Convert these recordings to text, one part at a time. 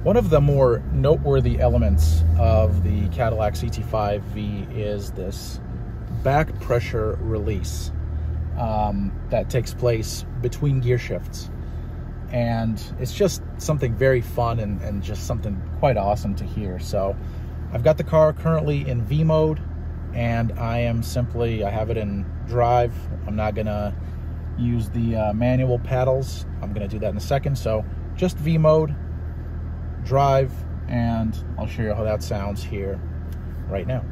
One of the more noteworthy elements of the Cadillac CT5-V is this back pressure release that takes place between gear shifts. And it's just something very fun and just something quite awesome to hear. So I've got the car currently in V mode, and I have it in drive. I'm not gonna use the manual paddles. I'm gonna do that in a second. So just V mode, drive, and I'll show you how that sounds here right now.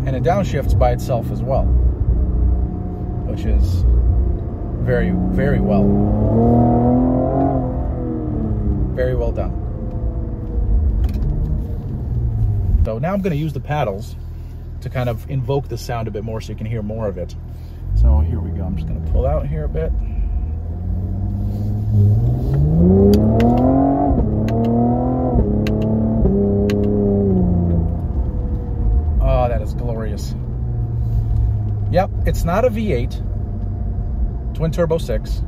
And it downshifts by itself as well, which is very, very well done. So now I'm going to use the paddles to kind of invoke the sound a bit more so you can hear more of it. So here we go. I'm just going to pull out here a bit. Oh, that is glorious. Yep, it's not a V8, twin turbo 6.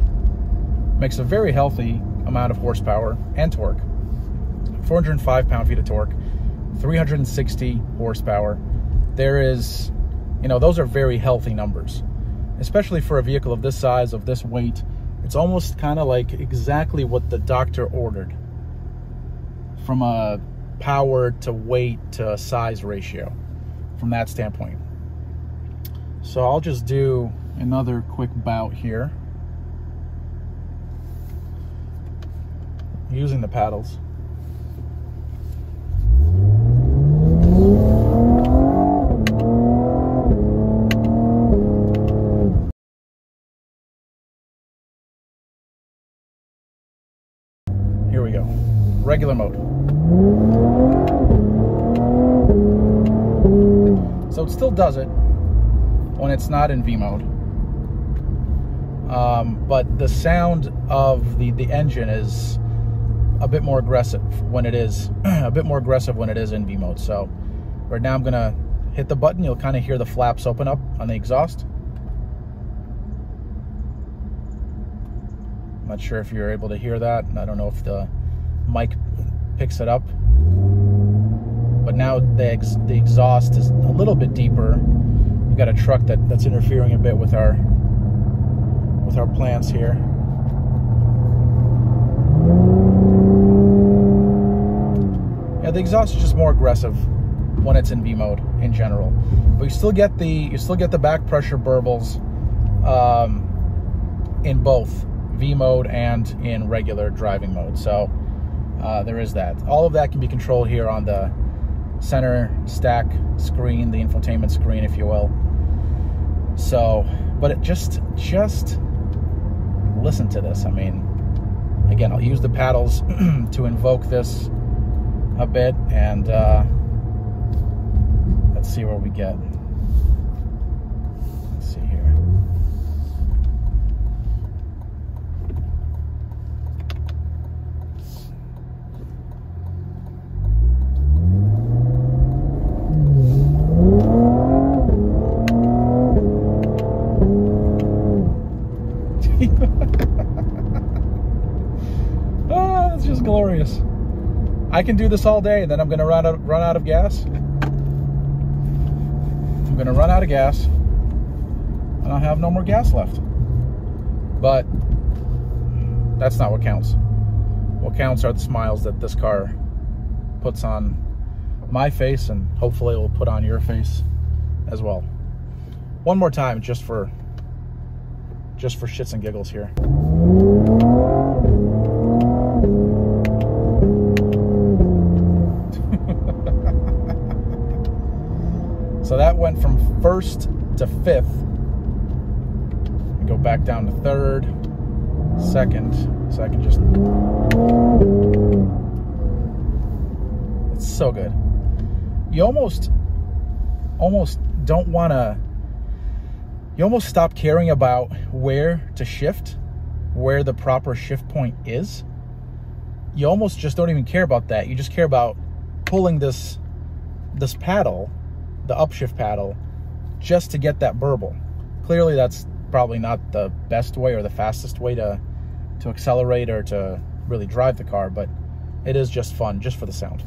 Makes a very healthy amount of horsepower and torque. 405 pound-feet of torque, 360 horsepower. There is, those are very healthy numbers, especially for a vehicle of this size, of this weight. It's almost kind of like exactly what the doctor ordered from a power to weight to size ratio from that standpoint. So I'll just do another quick bout here using the paddles. Here we go. Regular mode. So it still does it when it's not in V mode. But the sound of the engine is a bit more aggressive when it is in V mode. So right now I'm gonna hit the button. You'll kind of hear the flaps open up on the exhaust. I'm not sure if you're able to hear that. I don't know if the mic picks it up. But now the exhaust is a little bit deeper. We've got a truck that's interfering a bit with our plans here. Yeah, the exhaust is just more aggressive when it's in V mode in general, but you still get the back pressure burbles in both V mode and in regular driving mode. So there is that. All of that can be controlled here on the center stack screen, the infotainment screen, if you will. So, but it just listen to this. I mean, again, I'll use the paddles to invoke this a bit, and let's see where we get. Let's see here. Oh, it's just glorious. I can do this all day, and then I'm going to run out of gas. I'm going to run out of gas, and I'll have no more gas left. But that's not what counts. What counts are the smiles that this car puts on my face, and hopefully it will put on your face as well. One more time, just for shits and giggles here. So that went from first to fifth. Go back down to third, second, so I can just... It's so good. You almost don't want to... You almost stop caring about where to shift, where the proper shift point is. You almost just don't even care about that. You just care about pulling this paddle the upshift paddle just to get that burble. Clearly that's probably not the best way or the fastest way to accelerate or to really drive the car, but it is just fun, just for the sound.